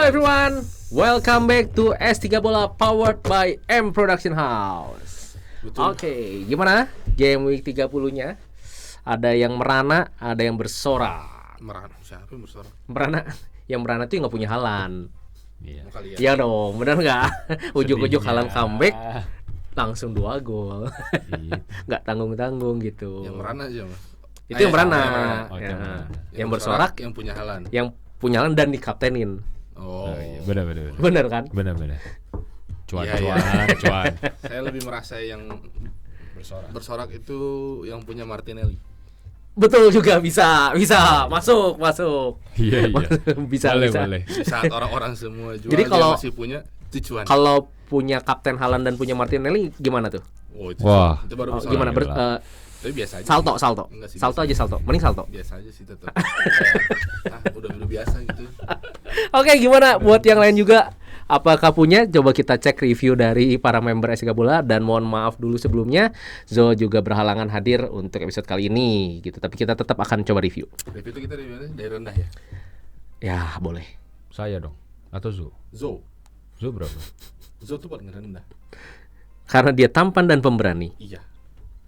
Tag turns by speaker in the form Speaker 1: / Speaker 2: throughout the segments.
Speaker 1: Hello everyone, welcome back to S3 Bola powered by M Production House. Oke, gimana game week 30-nya? Ada yang merana, ada yang bersorak.
Speaker 2: Merana, siapa yang bersorak?
Speaker 1: Merana, yang merana itu yang gak punya Haaland.
Speaker 2: Iya.
Speaker 1: Iya dong, bener gak? Ujuk-ujuk Haaland comeback, langsung 2 gol. Gak tanggung-tanggung gitu.
Speaker 2: Yang merana aja mas.
Speaker 1: Itu yang merana. Yang bersorak,
Speaker 2: yang punya Haaland.
Speaker 1: Yang punya Haaland dan dikaptenin.
Speaker 2: Oh iya.
Speaker 1: Bener kan?
Speaker 3: Benar. Cuan.
Speaker 2: Saya lebih merasa yang bersorak itu yang punya Martinelli.
Speaker 1: Betul juga, bisa masuk.
Speaker 3: Iya.
Speaker 1: bisa.
Speaker 3: Boleh.
Speaker 2: Di saat orang-orang semua jual,
Speaker 1: Jadi kalau
Speaker 2: dia masih punya tujuan.
Speaker 1: Kalau punya Kapten Haaland dan punya Martinelli gimana tuh?
Speaker 2: Oh, itu,
Speaker 3: Wah.
Speaker 2: itu baru bersorak.
Speaker 1: Gimana?
Speaker 2: Tapi biasa aja.
Speaker 1: Salto.
Speaker 2: Enggak sih,
Speaker 1: Salto
Speaker 2: biasa.
Speaker 1: aja salto. Mending salto.
Speaker 2: Biasa aja sih tetap. Udah biasa gitu.
Speaker 1: Oke, gimana buat yang lain juga? Apakah punya? Coba kita cek review dari para member S3 Bola. Dan mohon maaf dulu sebelumnya, Zo juga berhalangan hadir untuk episode kali ini gitu. Tapi kita tetap akan coba review.
Speaker 2: Review itu kita dari mana? Dari rendah ya?
Speaker 1: Ya, boleh.
Speaker 3: Saya dong. Atau Zo berapa?
Speaker 2: Zo tuh paling rendah.
Speaker 1: Karena dia tampan dan pemberani.
Speaker 2: Iya.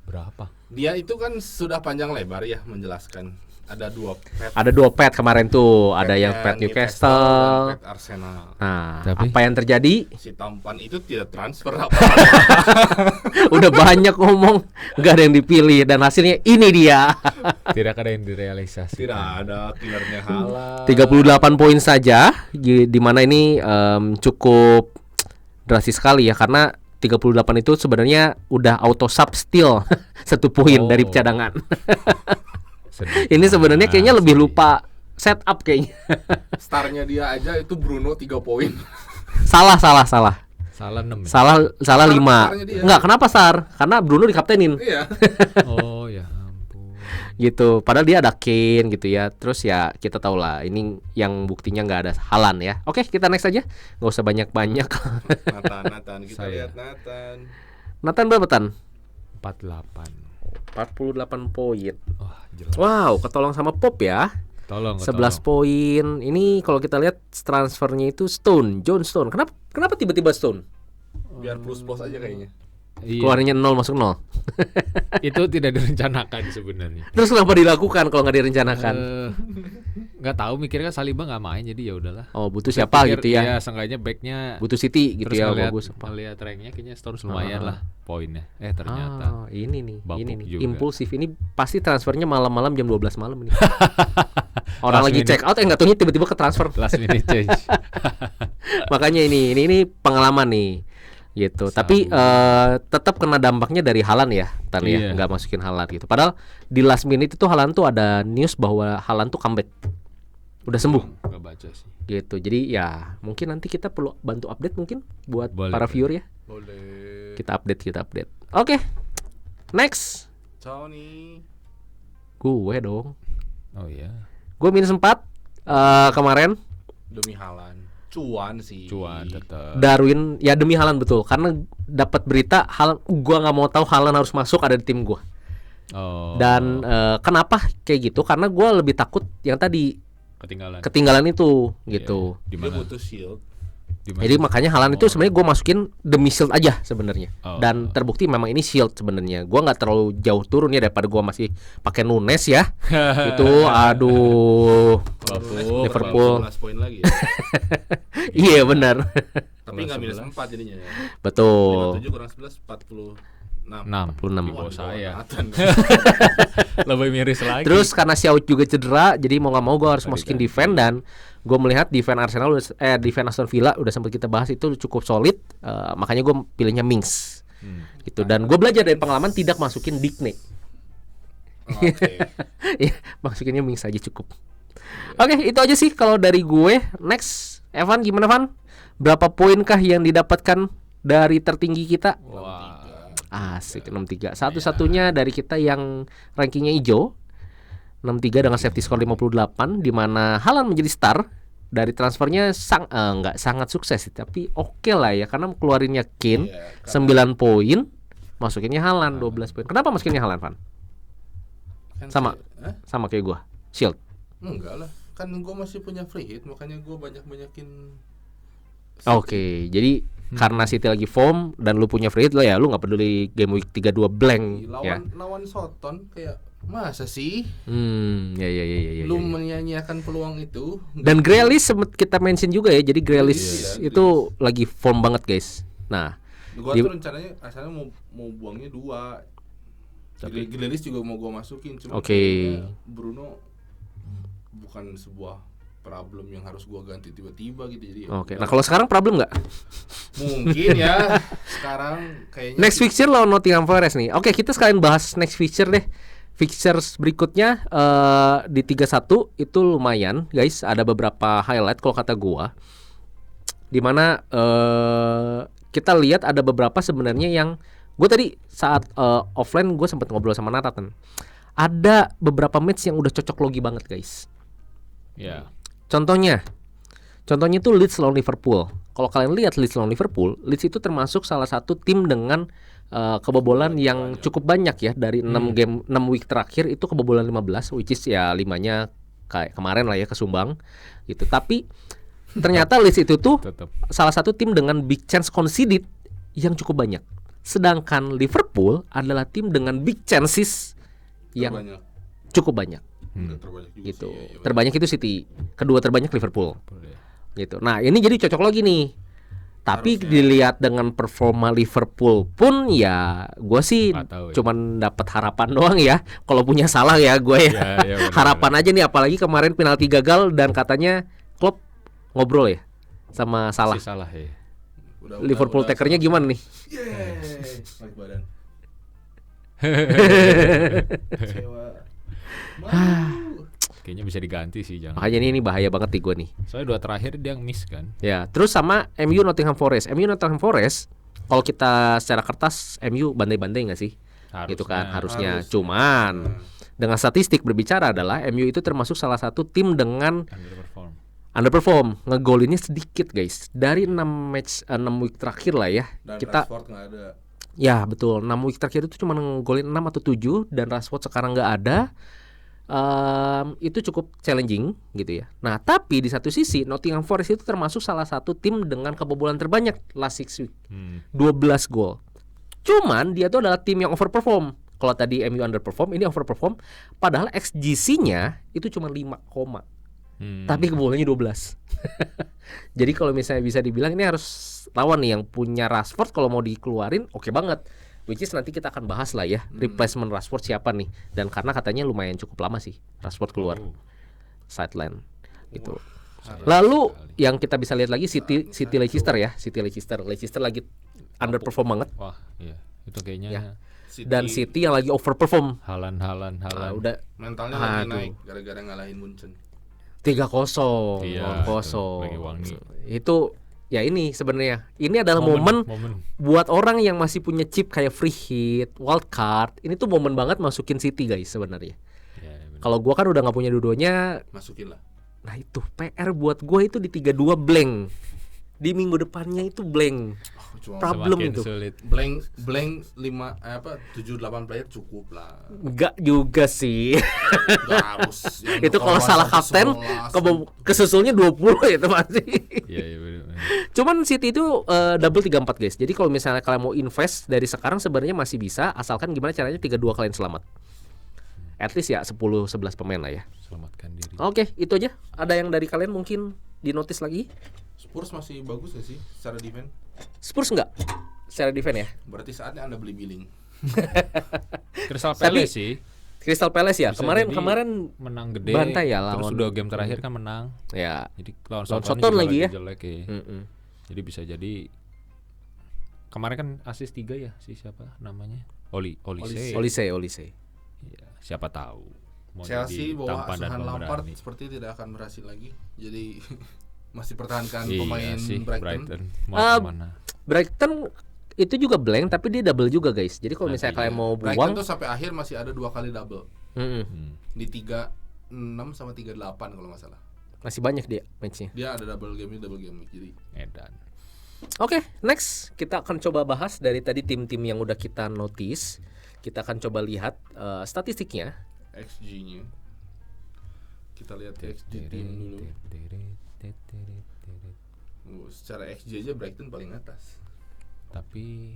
Speaker 3: Berapa?
Speaker 2: Dia itu kan sudah panjang lebar ya menjelaskan. Ada 2 pet.
Speaker 1: Ada 2 pet kemarin tuh. Ada yang pet Newcastle
Speaker 2: dan pet Arsenal.
Speaker 1: Nah,
Speaker 3: Tapi?
Speaker 1: apa yang terjadi?
Speaker 2: Si tampan itu tidak transfer apa.
Speaker 1: Udah banyak ngomong, nggak ada yang dipilih dan hasilnya ini dia.
Speaker 3: Tidak ada yang direalisasi.
Speaker 2: Tidak ada killernya Haaland.
Speaker 1: 38 poin saja, di mana ini cukup drastis sekali ya, karena 38 itu sebenarnya udah auto sub steal 1 poin dari cadangan. Ini sebenarnya kayaknya lebih lupa setup kayaknya.
Speaker 2: Starnya dia aja itu Bruno 3 poin.
Speaker 1: Salah.
Speaker 3: Salah 6.
Speaker 1: Salah 5.
Speaker 2: Starnya dia.
Speaker 1: Enggak, kenapa Sar? Karena Bruno dikaptenin.
Speaker 2: Iya.
Speaker 3: Oh ya ampun.
Speaker 1: Gitu. Padahal dia ada Kane gitu ya. Terus ya kita tahu lah ini yang buktinya nggak ada Haaland ya. Oke, kita next aja. Nggak usah banyak-banyak.
Speaker 2: Nathan kita lihat Nathan.
Speaker 1: Nathan berapa Tan?
Speaker 3: 48.
Speaker 1: 48 poin.
Speaker 3: Wah, jelas.
Speaker 1: Wow, ketolong sama Pop ya.
Speaker 3: Tolong.
Speaker 1: 11 poin. Ini kalau kita lihat transfernya itu John Stone. Kenapa tiba-tiba Stone?
Speaker 2: Biar plus aja kayaknya.
Speaker 3: Iya.
Speaker 1: Keluarnya 0 masuk 0.
Speaker 3: Itu tidak direncanakan sebenarnya.
Speaker 1: Terus kenapa dilakukan kalau nggak direncanakan?
Speaker 3: Nggak tahu, mikirnya Saliba nggak main jadi ya udahlah.
Speaker 1: Oh, butuh siapa gitu ya?
Speaker 3: Iya, seenggaknya backnya
Speaker 1: Butuh City gitu
Speaker 3: terus
Speaker 1: ya,
Speaker 3: ngeliat,
Speaker 1: bagus.
Speaker 3: ngeliat ranknya kayaknya Stones lumayan lah poinnya. Ternyata
Speaker 1: Ini nih,
Speaker 3: Bapuk
Speaker 1: ini nih.
Speaker 3: juga.
Speaker 1: Impulsif ini pasti transfernya malam-malam jam 12 malam ini. Orang
Speaker 3: Last
Speaker 1: lagi
Speaker 3: minute.
Speaker 1: check out nggak taunya tiba-tiba ke transfer.
Speaker 3: last minute change.
Speaker 1: Makanya ini pengalaman nih. Gitu. Tapi tetap kena dampaknya dari Haaland ya, Tan ya,
Speaker 3: Iya.
Speaker 1: nggak masukin Haaland gitu. Padahal di last minute itu Haaland tuh ada news bahwa Haaland tuh comeback. Udah sembuh.
Speaker 3: Nggak baca sih.
Speaker 1: Gitu. Jadi ya mungkin nanti kita perlu bantu update mungkin buat
Speaker 3: Boleh,
Speaker 1: para
Speaker 3: boleh.
Speaker 1: viewer ya.
Speaker 2: Boleh.
Speaker 1: Kita update. Oke. Next.
Speaker 2: Ciao nih.
Speaker 1: Gue dong.
Speaker 3: Oh iya.
Speaker 1: Gue minus 4 kemarin.
Speaker 2: Demi Haaland. Cuan sih.
Speaker 3: Cuan tetap.
Speaker 1: Darwin ya demi Haaland betul. Karena dapat berita Haaland, gue nggak mau tahu Haaland harus masuk ada di tim gue.
Speaker 3: Oh.
Speaker 1: Dan kenapa kayak gitu? Karena gue lebih takut yang tadi
Speaker 3: ketinggalan
Speaker 1: itu gitu.
Speaker 3: Di
Speaker 2: Dia
Speaker 3: mana?
Speaker 2: butuh shield.
Speaker 1: Jadi makanya Haaland itu sebenarnya gue masukin demi shield aja sebenarnya.
Speaker 3: Oh.
Speaker 1: Dan terbukti memang ini shield sebenarnya. Gue nggak terlalu jauh turun ya daripada gue masih pakai Nunes ya. Itu aduh. Liverpool.
Speaker 2: 12 poin lagi ya.
Speaker 1: Iya benar.
Speaker 2: Tapi enggak minus 4 jadinya ya.
Speaker 1: Betul.
Speaker 2: 57 kurang 11 46.
Speaker 1: 46.
Speaker 3: Di bawah saya.
Speaker 2: Nathan.
Speaker 3: Lebih miris lagi.
Speaker 1: Terus karena Xiao juga cedera, jadi mau nggak mau gue harus masukin defense dan gue melihat defense Arsenal defense Aston Villa udah sempat kita bahas itu cukup solid, makanya gue pilihnya Mings gitu. Dan gue belajar dari pengalaman tidak masukin Digne.
Speaker 2: Oke.
Speaker 1: Ya, masukinnya Mings aja cukup. Oke, itu aja sih kalau dari gue. Next, Evan gimana Van? Berapa poinkah yang didapatkan dari tertinggi kita?
Speaker 3: Wah.
Speaker 1: Asik 63. Satu-satunya dari kita yang rankingnya hijau 63 dengan safety score 58, di mana Haaland menjadi star. Dari transfernya nggak sangat sukses tapi oke lah ya, karena keluarinnya Kane 9 poin, masukinnya Haaland 12 poin. Kenapa masukinnya Haaland, Van?
Speaker 2: Kan
Speaker 1: Sama.
Speaker 2: Hah?
Speaker 1: Sama kayak gua. Shield.
Speaker 2: Enggak lah. kan gue masih punya free hit, makanya gue banyakin.
Speaker 1: Oke, jadi karena City lagi form dan lu punya free hit lo ya, lu nggak peduli game week 32 blank ya.
Speaker 2: Lawan Soton kayak masa sih?
Speaker 1: Ya.
Speaker 2: Lu menyanyiakan peluang itu.
Speaker 1: Dan Grealish sempet kita mention juga ya. Jadi Grealish
Speaker 2: Iya,
Speaker 1: itu lagi form banget guys. Nah,
Speaker 2: gua tuh rencananya asalnya mau buangnya 2. Tapi Grealish juga mau gua masukin, cuma kayaknya Bruno bukan sebuah problem yang harus gua ganti tiba-tiba gitu, jadi.
Speaker 1: Oke. Nah, kalau sekarang problem nggak?
Speaker 2: Mungkin ya. Sekarang kayaknya
Speaker 1: Next fixture lawan Nottingham Forest nih. Oke, kita sekalian bahas next fixture deh. Fixtures berikutnya di 31 itu lumayan guys, ada beberapa highlight kalau kata gua. Dimana kita lihat ada beberapa sebenarnya yang gue tadi saat offline gue sempat ngobrol sama Nathan. Ada beberapa match yang udah cocok logi banget guys.
Speaker 3: Ya.
Speaker 1: Contohnya tuh Leeds lawan Liverpool. Kalau kalian lihat Leeds lawan Liverpool, Leeds itu termasuk salah satu tim dengan kebobolan yang cukup banyak ya. Dari 6 week terakhir itu kebobolan 15, which is ya 5-nya kayak kemarin lah ya kesumbang gitu. Tapi ternyata Leeds itu tuh salah satu tim dengan big chance conceded yang cukup banyak. Sedangkan Liverpool adalah tim dengan big chances yang cukup banyak.
Speaker 2: terbanyak juga
Speaker 1: Gitu.
Speaker 2: sih, ya.
Speaker 1: Terbanyak itu City, kedua terbanyak Liverpool. Gitu. Nah, ini jadi cocok lagi nih. Tapi dilihat dengan performa Liverpool pun ya gue sih cuman dapat harapan doang ya. Kalau punya salah ya gue ya.
Speaker 3: benar,
Speaker 1: harapan aja nih, apalagi kemarin penalti gagal dan katanya Klopp ngobrol ya sama Salah.
Speaker 3: Salah ya.
Speaker 1: Liverpool takernya gimana nih?
Speaker 2: Naik badan. Kecewa.
Speaker 3: Kayaknya bisa diganti sih, jangan.
Speaker 1: Makanya ini bahaya banget nih gue nih.
Speaker 3: Soalnya 2 terakhir dia miss kan.
Speaker 1: Ya, terus sama MU Nottingham Forest. MU Nottingham Forest, kalau kita secara kertas MU bandai-bandai nggak sih? Itu kan harusnya. Cuman dengan statistik berbicara adalah MU itu termasuk salah satu tim dengan underperform. Ngegolinnya sedikit guys. Dari 6 week terakhir lah ya.
Speaker 2: Dan
Speaker 1: kita
Speaker 2: Rashford nggak ada.
Speaker 1: Ya betul, 6 week terakhir itu cuma ngegolin 6 atau 7 dan Rashford sekarang nggak ada. Itu cukup challenging gitu ya. Nah, tapi di satu sisi Nottingham Forest itu termasuk salah satu tim dengan kebobolan terbanyak last 6 week. 12 gol. Cuman dia tuh adalah tim yang overperform. Kalau tadi MU underperform, ini overperform. Padahal XGC-nya itu cuma 5, tapi kebobolannya 12. Jadi kalau misalnya bisa dibilang ini harus lawan nih yang punya Rashford, kalau mau dikeluarin oke banget. Which is nanti kita akan bahas lah ya replacement Rashford siapa nih. Dan karena katanya lumayan cukup lama sih Rashford keluar sideline gitu. Lalu yang kita bisa lihat lagi City Leicester ya. Leicester lagi underperform banget.
Speaker 3: Wah, iya. Itu kayaknya
Speaker 1: ya. Dan City yang lagi overperform.
Speaker 3: Halan.
Speaker 1: Udah
Speaker 2: mentalnya lagi naik gara-gara ngalahin Munchen.
Speaker 1: 3-0.
Speaker 3: Iya,
Speaker 1: 0-0.
Speaker 3: lagi wangi.
Speaker 1: Itu ya ini sebenarnya ini adalah momen buat orang yang masih punya chip kayak free hit, wild card. Ini tuh momen banget masukin City guys sebenarnya.
Speaker 3: Ya,
Speaker 1: kalau gua kan udah nggak punya dua-duanya,
Speaker 2: masukin lah.
Speaker 1: Nah itu PR buat gua itu di 32 blank. Di minggu depannya itu blank. Problem itu.
Speaker 3: Sulit.
Speaker 2: Blank 7-8 player cukup lah.
Speaker 1: Enggak juga sih.
Speaker 2: Enggak harus.
Speaker 1: Itu kalau salah kapten kesusulnya 20 itu pasti.
Speaker 3: Iya benar.
Speaker 1: Cuman City itu double 34 guys. Jadi kalau misalnya kalian mau invest dari sekarang sebenarnya masih bisa, asalkan gimana caranya 32 kalian selamat. At least ya 10-11 pemain lah ya.
Speaker 3: Selamatkan diri.
Speaker 1: Oke, itu aja. Ada yang dari kalian mungkin di notice lagi?
Speaker 2: Spurs masih bagus gak sih secara defense?
Speaker 1: Spurs enggak secara defense ya?
Speaker 2: Berarti saatnya Anda beli Billing.
Speaker 3: Crystal Palace sih.
Speaker 1: Crystal Palace ya.
Speaker 3: Bisa
Speaker 1: Kemarin
Speaker 3: menang gede.
Speaker 1: Bantai ya lawan.
Speaker 3: Terus 2 game terakhir kan menang.
Speaker 1: Ya.
Speaker 3: Jadi lawan
Speaker 1: Soton lagi ya.
Speaker 3: Jelek ya. Jadi bisa jadi kemarin kan asis 3 ya si siapa namanya? Olise. Ya, siapa tahu. Mau
Speaker 2: Chelsea bawa asuhan Lampard seperti tidak akan berhasil lagi. Jadi masih pertahankan pemain Brighton.
Speaker 1: Brighton itu juga blank tapi dia double juga guys. Jadi kalau misalnya kalian mau buang,
Speaker 2: Brighton tuh sampai akhir masih ada 2 kali double. Di 36 sama 38 kalau nggak salah.
Speaker 1: Masih banyak dia matchnya.
Speaker 2: Dia ada double game jadi
Speaker 3: edan.
Speaker 1: Oke, next kita akan coba bahas dari tadi tim-tim yang udah kita notice. Kita akan coba lihat statistiknya,
Speaker 2: XG-nya. Kita lihat XG tim dulu. Secara XG aja Brighton paling atas.
Speaker 3: Tapi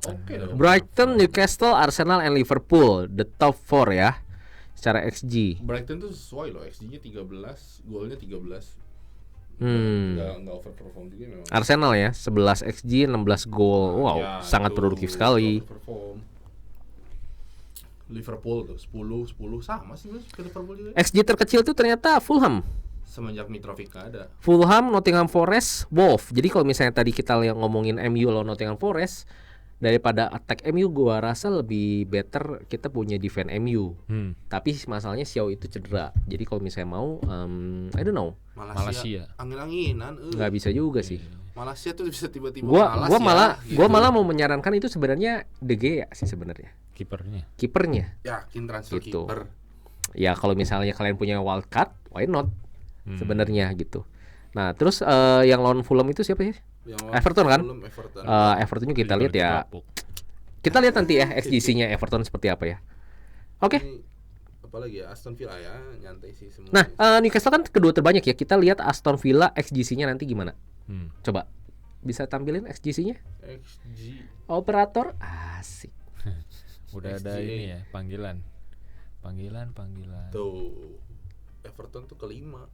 Speaker 2: Oke dong.
Speaker 1: Brighton, Newcastle, Arsenal, and Liverpool the top 4 ya secara XG.
Speaker 2: Brighton tuh sesuai loh, XG-nya 13, golnya 13. Nggak overperform juga memang.
Speaker 1: Arsenal ya 11 XG 16 gol. Wow,
Speaker 2: Ya,
Speaker 1: sangat
Speaker 2: itu
Speaker 1: produktif sekali.
Speaker 2: overperform. Liverpool tuh 10 sama sih Mas, ke Liverpool juga.
Speaker 1: XG terkecil itu ternyata Fulham.
Speaker 2: Semenjak Mitrovic ada.
Speaker 1: Fulham, Nottingham Forest, Wolves. Jadi kalau misalnya tadi kita ngomongin MU lawan Nottingham Forest, daripada attack MU gua rasa lebih better kita punya defense MU. Tapi masalahnya Xiao itu cedera. Jadi kalau misalnya mau I don't know.
Speaker 3: Malaysia.
Speaker 2: Angin-anginan
Speaker 1: Nggak bisa juga sih.
Speaker 2: Malaysia tuh bisa tiba-tiba
Speaker 1: Gua
Speaker 2: malas ya,
Speaker 1: gua
Speaker 2: gitu.
Speaker 1: malah mau menyarankan itu sebenarnya De Gea sih sebenarnya. Kipernya.
Speaker 2: Yakin transfer
Speaker 1: Gitu.
Speaker 2: kiper.
Speaker 1: Ya kalau misalnya kalian punya wild card, why not? Sebenarnya gitu. Nah, terus yang lawan Fulham itu siapa sih? Everton kan?
Speaker 2: Everton.
Speaker 1: Everton juga kita lihat ya. Kita lihat nanti ya XGC-nya Everton seperti apa ya. Oke.
Speaker 2: Ini apalagi ya Aston Villa ya, nyantai sih semua.
Speaker 1: Nah, Newcastle kan kedua terbanyak ya. Kita lihat Aston Villa XGC-nya nanti gimana. Coba bisa tampilin XGC-nya?
Speaker 2: XG
Speaker 1: Operator asik.
Speaker 3: Udah ada
Speaker 2: XG.
Speaker 3: ini ya, panggilan.
Speaker 2: tuh. Everton tuh kelima.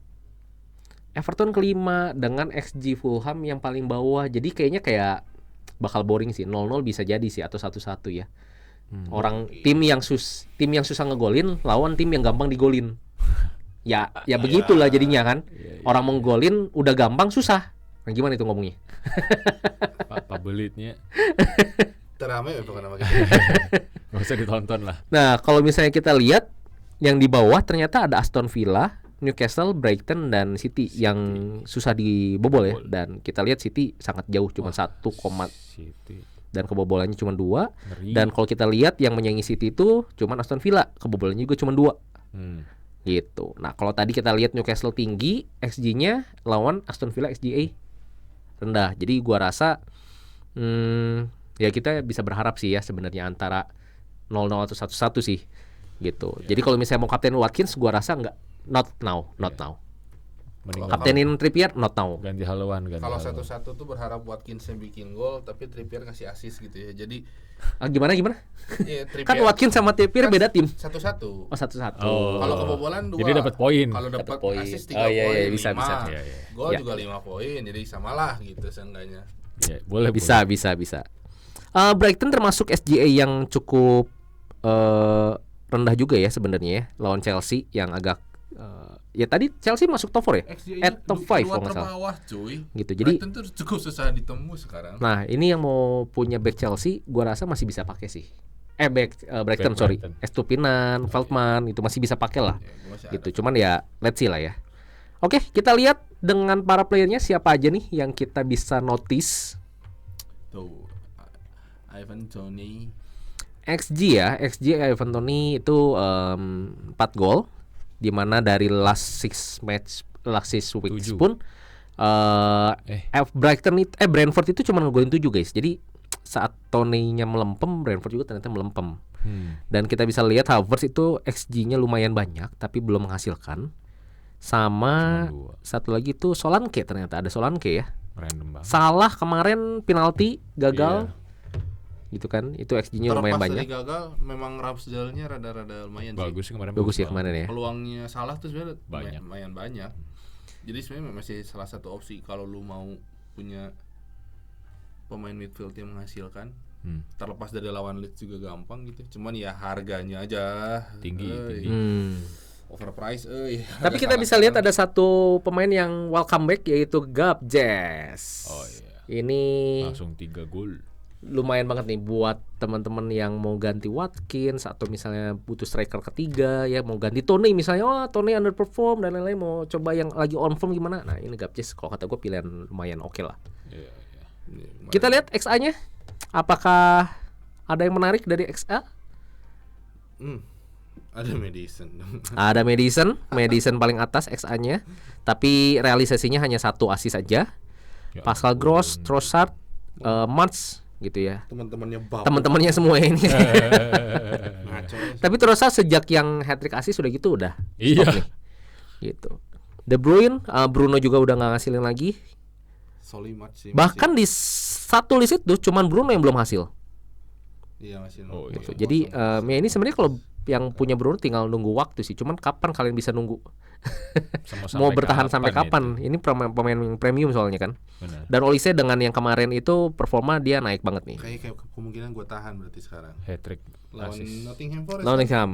Speaker 1: Everton kelima dengan XG Fulham yang paling bawah. Jadi kayaknya kayak bakal boring sih. 0-0 bisa jadi sih atau 1-1 ya. Orang tim yang susah ngegolin lawan tim yang gampang digolin. Ya begitulah jadinya kan. Orang mau golin udah gampang susah. Nah, gimana itu ngomongnya?
Speaker 3: Pak belitnya
Speaker 2: Teramai bukan nama kita.
Speaker 3: nggak usah ditonton lah.
Speaker 1: Nah, kalau misalnya kita lihat yang di bawah ternyata ada Aston Villa, Newcastle, Brighton, dan City yang susah dibobol ya. Dan kita lihat City sangat jauh, cuma 1,
Speaker 3: City.
Speaker 1: dan kebobolannya cuma 2.
Speaker 3: Ngeri.
Speaker 1: Dan kalau kita lihat yang menyaingi City itu cuma Aston Villa, kebobolannya juga cuma 2. Gitu. Nah, kalau tadi kita lihat Newcastle tinggi, XG-nya lawan Aston Villa XGA rendah. Jadi gua rasa ya kita bisa berharap sih ya sebenarnya antara 0-0 atau 1-1 sih. Gitu. Jadi kalau misalnya mau kapten Watkins gua rasa not now.
Speaker 3: Mending
Speaker 1: Kaptenin Trippier not now.
Speaker 3: ganti haluan.
Speaker 2: Kalau 1-1 tuh berharap Watkins yang bikin gol, tapi Trippier ngasih assist gitu ya. Jadi
Speaker 1: Gimana?
Speaker 2: iya,
Speaker 1: Kan Watkins sama Trippier beda tim.
Speaker 2: 1-1.
Speaker 1: Oh, 1-1.
Speaker 2: Kalau kebobolan 2.
Speaker 3: Jadi dapat poin.
Speaker 2: Kalau dapat
Speaker 1: poin.
Speaker 2: assist 3
Speaker 1: Oh, iya,
Speaker 2: poin.
Speaker 1: iya, bisa.
Speaker 2: 5.
Speaker 3: Iya, iya.
Speaker 2: Gol
Speaker 1: Ya.
Speaker 2: juga 5 poin. Jadi samalah gitu seenggaknya.
Speaker 3: Ya, boleh.
Speaker 1: Bisa. Brighton termasuk SGA yang cukup rendah juga ya sebenarnya ya, lawan Chelsea yang agak ya tadi Chelsea masuk top 4 ya? Top 5 kalau nggak salah.
Speaker 2: Bawah, cuy.
Speaker 1: Gitu. Jadi
Speaker 2: Brighton tuh cukup susah ditembus sekarang.
Speaker 1: nah, ini yang mau punya back Chelsea gua rasa masih bisa pakai sih. Brighton, sorry.
Speaker 3: Brighton.
Speaker 1: Estupinan, Feldman itu masih bisa pakai lah.
Speaker 2: Ya, gua masih
Speaker 1: Gitu. Cuman ya let's see lah ya. Oke, kita lihat dengan para playernya siapa aja nih yang kita bisa notice.
Speaker 2: tuh Ivan Toney.
Speaker 1: XG Ivan Toney itu 4 gol, di mana dari last 6 weeks
Speaker 3: 7.
Speaker 1: pun Brentford itu cuma ngegolin 7 guys. Jadi saat Toney-nya melempem, Brentford juga ternyata melempem. Dan kita bisa lihat Havertz itu XG-nya lumayan banyak tapi belum menghasilkan. Sama
Speaker 3: Cuma 2.
Speaker 1: satu lagi itu Solanke, ternyata ada Solanke ya.
Speaker 3: Random banget.
Speaker 1: Salah kemarin penalti gagal. Gitu kan, itu XG-nya lumayan
Speaker 2: Terlepas
Speaker 1: banyak.
Speaker 2: dari gagal, memang Ramsdale-nya rada-rada lumayan
Speaker 3: Bagus sih kemarin.
Speaker 1: Bagus ya kemarin ya.
Speaker 2: Peluangnya salah tuh sebenarnya
Speaker 3: Banyak.
Speaker 2: lumayan banyak. Jadi sebenarnya masih salah satu opsi kalau lu mau punya pemain midfield yang menghasilkan. Terlepas dari lawan Leeds juga gampang gitu. Cuman ya harganya aja
Speaker 3: Tinggi.
Speaker 2: overpriced
Speaker 1: Tapi kita bisa lihat ada satu pemain yang welcome back yaitu Gabjes.
Speaker 3: Oh iya.
Speaker 1: Ini
Speaker 3: Langsung 3 gol.
Speaker 1: lumayan banget nih buat teman-teman yang mau ganti Watkins atau misalnya butuh striker ketiga ya, mau ganti Toney misalnya, Toney underperform dan lain-lain, mau coba yang lagi on form gimana. Nah, ini Gabjes kalau kata gue pilihan lumayan oke lah.
Speaker 3: Iya.
Speaker 1: Kita lihat XA-nya. Apakah ada yang menarik dari XA?
Speaker 2: Ada Madison.
Speaker 1: Ada Madison paling atas XA-nya, tapi realisasinya hanya 1 assist saja.
Speaker 3: Ya,
Speaker 1: Pascal Gross, Trossard, Mats gitu ya.
Speaker 2: Teman-temannya
Speaker 1: semua ini.
Speaker 2: Ngaco.
Speaker 1: Tapi terasa sejak yang hat-trick assist sudah gitu udah
Speaker 3: Iya.
Speaker 1: stop nih. Gitu. De Bruyne, Bruno juga udah nggak ngasilin lagi.
Speaker 2: Solimat sih.
Speaker 1: Bahkan di satu list itu cuman Bruno yang belum hasil.
Speaker 2: Iya masih.
Speaker 1: Gitu. Jadi ya ini sebenarnya kalau yang punya Bruno tinggal nunggu waktu sih. Cuman kapan kalian bisa nunggu? Mau bertahan sampai kapan? Ini pemain yang premium soalnya kan.
Speaker 3: Benar.
Speaker 1: Dan Olise dengan yang kemarin itu performa dia naik banget nih.
Speaker 2: Kayak kemungkinan gue tahan berarti sekarang.
Speaker 3: Hat-trick
Speaker 2: Lawan
Speaker 3: assist.
Speaker 2: Nottingham Forest.
Speaker 1: Nottingham.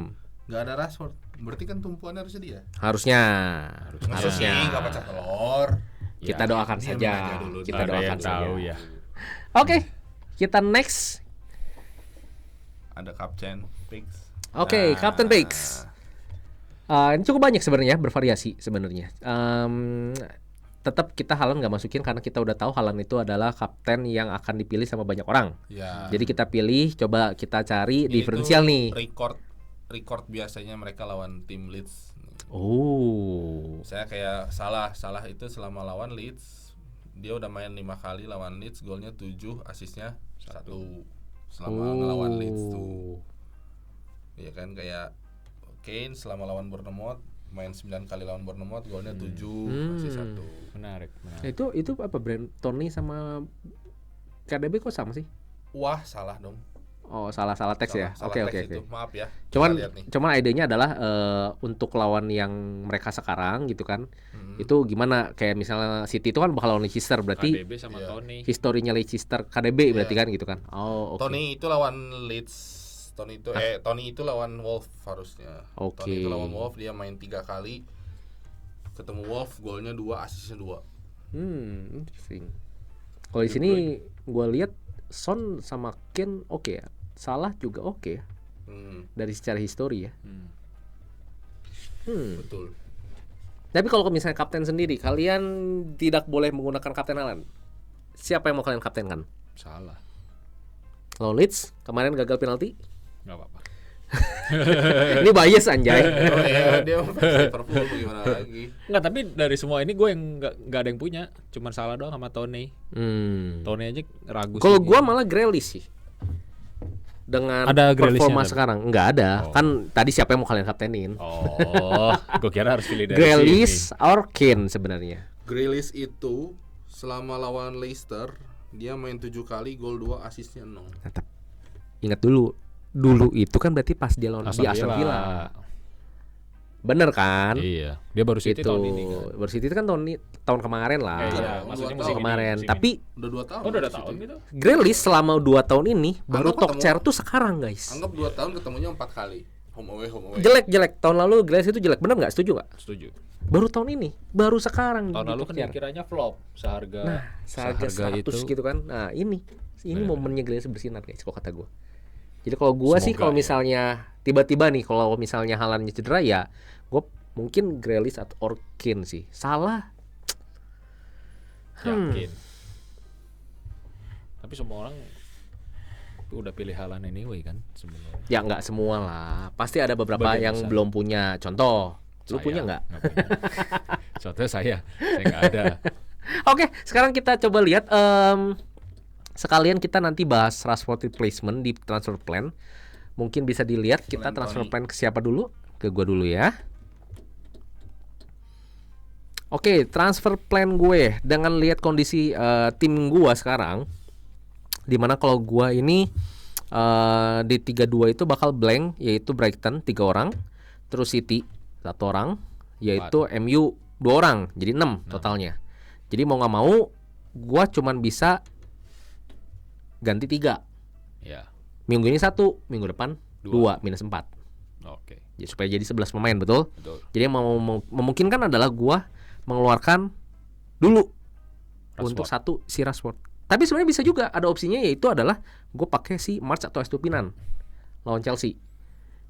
Speaker 2: Gak ada Rashford. Berarti kan tumpuannya harusnya dia.
Speaker 1: Harusnya.
Speaker 2: Gak pecah telur.
Speaker 1: Kita doakan
Speaker 2: diam
Speaker 1: saja.
Speaker 2: aja dulu.
Speaker 1: Kita
Speaker 3: Ada
Speaker 1: doakan
Speaker 3: yang tahu
Speaker 1: saja.
Speaker 3: ya.
Speaker 1: Oke, kita next.
Speaker 2: Ada Captain Picks.
Speaker 1: Oke, Captain Picks. Ini cukup banyak sebenarnya, bervariasi sebenarnya. Tetap kita Haaland nggak masukin karena kita udah tahu Haaland itu adalah kapten yang akan dipilih sama banyak orang.
Speaker 2: Ya.
Speaker 1: Jadi kita pilih, coba kita cari
Speaker 2: Ini
Speaker 1: diferensial
Speaker 2: tuh
Speaker 1: nih.
Speaker 2: Record biasanya mereka lawan tim Leeds.
Speaker 1: Oh.
Speaker 2: Saya kayak salah itu selama lawan Leeds dia udah main 5 kali lawan Leeds, golnya 7, asisnya 1 selama ngelawan Leeds tuh. Ya kan kayak Kane selama lawan Bournemouth main 9 kali lawan Bournemouth, golnya 7, asis 1.
Speaker 3: Menarik.
Speaker 1: Itu apa brand Tony sama KDB kok sama sih?
Speaker 2: Wah, salah dong.
Speaker 1: Oh, salah teks ya.
Speaker 2: Salah
Speaker 1: Oke.
Speaker 2: teks itu. Maaf ya.
Speaker 1: Cuman idenya adalah untuk lawan yang mereka sekarang gitu kan. Itu gimana? Kayak misalnya City itu kan bakal lawan Leicester, berarti
Speaker 3: KDB sama Tony.
Speaker 1: historinya Leicester KDB berarti kan gitu kan. Oh, oke.
Speaker 2: Tony itu lawan Leeds. Tony itu lawan Wolf harusnya.
Speaker 1: Oke.
Speaker 2: Tony itu lawan Wolf, dia main 3 kali. Ketemu Wolf, golnya 2, asisnya 2.
Speaker 1: Interesting. Kalau di sini gua lihat Son sama Kane oke ya. Salah juga oke ya. Dari secara histori ya.
Speaker 2: Betul.
Speaker 1: Tapi kalau misalnya kapten sendiri, kalian tidak boleh menggunakan kapten Haaland. Siapa yang mau kalian kaptenkan?
Speaker 3: Salah.
Speaker 1: Lawan Leeds kemarin gagal penalti.
Speaker 3: Enggak apa-apa.
Speaker 1: Ini bias anjay.
Speaker 2: Oh iya, dia mau Liverpool gimana lagi?
Speaker 3: Enggak, tapi dari semua ini gue yang enggak ada yang punya, cuman salah doang sama Tony. Tony aja ragu.
Speaker 1: Kalau gua malah Grealish sih. Dengan
Speaker 3: ada
Speaker 1: performa
Speaker 3: tapi
Speaker 1: sekarang enggak ada. Kan tadi siapa yang mau kalian kaptenin?
Speaker 3: Oh, gue kira harus pilih dari
Speaker 1: Grealish
Speaker 3: sini.
Speaker 1: or Kane sebenarnya.
Speaker 2: Grealish itu selama lawan Leicester dia main 7 kali, gol 2, asisnya 0.
Speaker 1: Tetap ingat dulu itu kan berarti pas dia lawan di Aston Villa. Bener kan?
Speaker 3: Iya, dia baru City
Speaker 1: itu,
Speaker 3: tahun ini kan.
Speaker 1: Baru City itu kan tahun kemarin lah.
Speaker 3: Iya, maksudnya musim
Speaker 1: kemarin.
Speaker 3: ini.
Speaker 1: Tapi
Speaker 2: Udah 2 tahun.
Speaker 3: Oh, udah tahun gitu.
Speaker 1: Grealish selama 2 tahun ini baru
Speaker 2: Anggap
Speaker 1: top
Speaker 2: ketemu-
Speaker 1: chair tuh sekarang, guys.
Speaker 2: Anggap 2 tahun ketemunya 4 kali. Home away.
Speaker 1: Jelek. Tahun lalu Grealish itu jelek. Bener nggak? Setuju nggak?
Speaker 3: Setuju.
Speaker 1: Baru tahun ini, baru sekarang.
Speaker 3: Tahun
Speaker 1: di
Speaker 3: lalu
Speaker 1: top
Speaker 3: kan
Speaker 1: chair.
Speaker 3: kiranya flop seharga
Speaker 1: Seharga 100
Speaker 3: itu.
Speaker 1: gitu kan. Nah, ini
Speaker 3: Bener.
Speaker 1: momennya Grealish bersinar, guys, kalau kata gue. Jadi kalau gue sih
Speaker 3: Semoga
Speaker 1: kalau
Speaker 3: ya.
Speaker 1: misalnya tiba-tiba nih kalau misalnya Haaland cedera ya gue mungkin Grealish atau Kane sih. Salah.
Speaker 3: Yakin. Tapi semua orang udah pilih Haaland anyway kan sebenarnya.
Speaker 1: Ya nggak semua lah. Pasti ada beberapa
Speaker 3: Sebagian
Speaker 1: yang
Speaker 3: besar.
Speaker 1: belum punya. Contoh, lu
Speaker 3: Saya
Speaker 1: punya nggak?
Speaker 3: punya. Contohnya saya nggak ada.
Speaker 1: Oke, sekarang kita coba lihat. Sekalian kita nanti bahas Rashford replacement di transfer plan. Mungkin bisa dilihat kita
Speaker 2: Plan
Speaker 1: transfer
Speaker 2: Tony.
Speaker 1: plan ke siapa dulu? Ke gua dulu ya. Oke, transfer plan gue dengan lihat kondisi tim gua sekarang, dimana kalau gua ini di 32 itu bakal blank, yaitu Brighton 3 orang, terus City 1 orang, yaitu MU 2 orang, jadi 6 totalnya. Jadi mau nggak mau, gua cuman bisa ganti 3.
Speaker 3: Ya.
Speaker 1: Minggu ini 1, minggu depan 2 minus 4.
Speaker 3: Oke.
Speaker 1: Ya, supaya jadi 11 pemain, betul?
Speaker 3: Betul.
Speaker 1: Jadi yang memungkinkan adalah gua mengeluarkan dulu
Speaker 3: Rashford.
Speaker 1: untuk 1 si Rashford. Tapi sebenarnya bisa juga ada opsinya, yaitu adalah gue pakai si March atau Estupinan lawan Chelsea.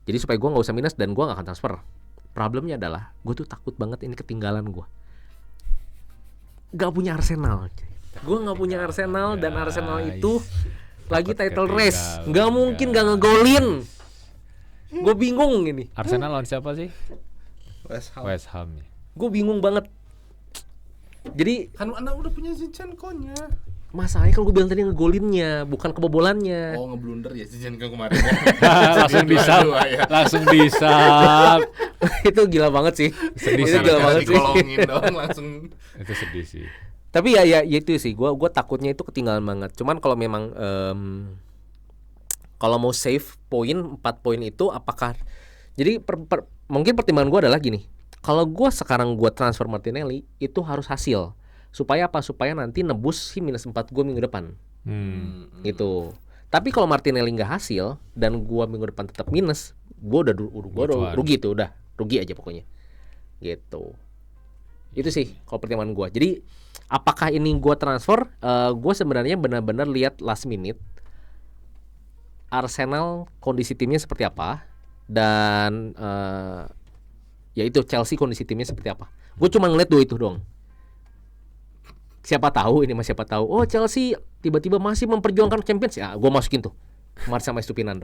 Speaker 1: Jadi supaya gue nggak usah minus dan gue nggak akan transfer. Problemnya adalah gue tuh takut banget ini ketinggalan gue. Gak punya Arsenal. Gue nggak punya Arsenal dan Arsenal itu lagi title race. Nggak mungkin nggak ngegolin. Gue bingung ini.
Speaker 3: Arsenal lawan siapa sih?
Speaker 2: West Ham.
Speaker 3: West Ham ya.
Speaker 1: Gue bingung banget. Jadi
Speaker 2: Kan Anda udah punya Zinchenko-nya.
Speaker 1: Masalahnya kan gue bilang tadi ngegolinnya, bukan kebobolannya.
Speaker 2: Oh, ngeblunder ya season kemarin.
Speaker 3: Langsung bisa. Langsung bisa.
Speaker 1: Itu gila banget sih.
Speaker 3: Sedih
Speaker 1: Itu
Speaker 3: sih.
Speaker 1: gila banget sih.
Speaker 2: Dikolongin dong langsung.
Speaker 3: Itu sedih sih.
Speaker 1: Tapi ya itu sih, gue takutnya itu ketinggalan banget. Cuman kalau memang kalau mau save poin 4 poin itu apakah jadi mungkin pertimbangan gue adalah gini. Kalau gue sekarang gue transfer Martinelli itu harus hasil. Supaya apa? Supaya nanti nebus si minus 4 gue minggu depan. Gitu. Tapi kalau Martinelli nggak hasil dan gue minggu depan tetap minus, gue udah rugi tuh, udah rugi aja pokoknya. Gitu. Itu sih kalau pertimbangan gue. Jadi apakah ini gue transfer? Gue sebenarnya benar-benar lihat last minute Arsenal kondisi timnya seperti apa dan ya itu Chelsea kondisi timnya seperti apa. Gue cuma ngeliat dua itu doang. Siapa tahu oh Chelsea tiba-tiba masih memperjuangkan Champions ya, gue masukin tuh Marca sama Estupiñán.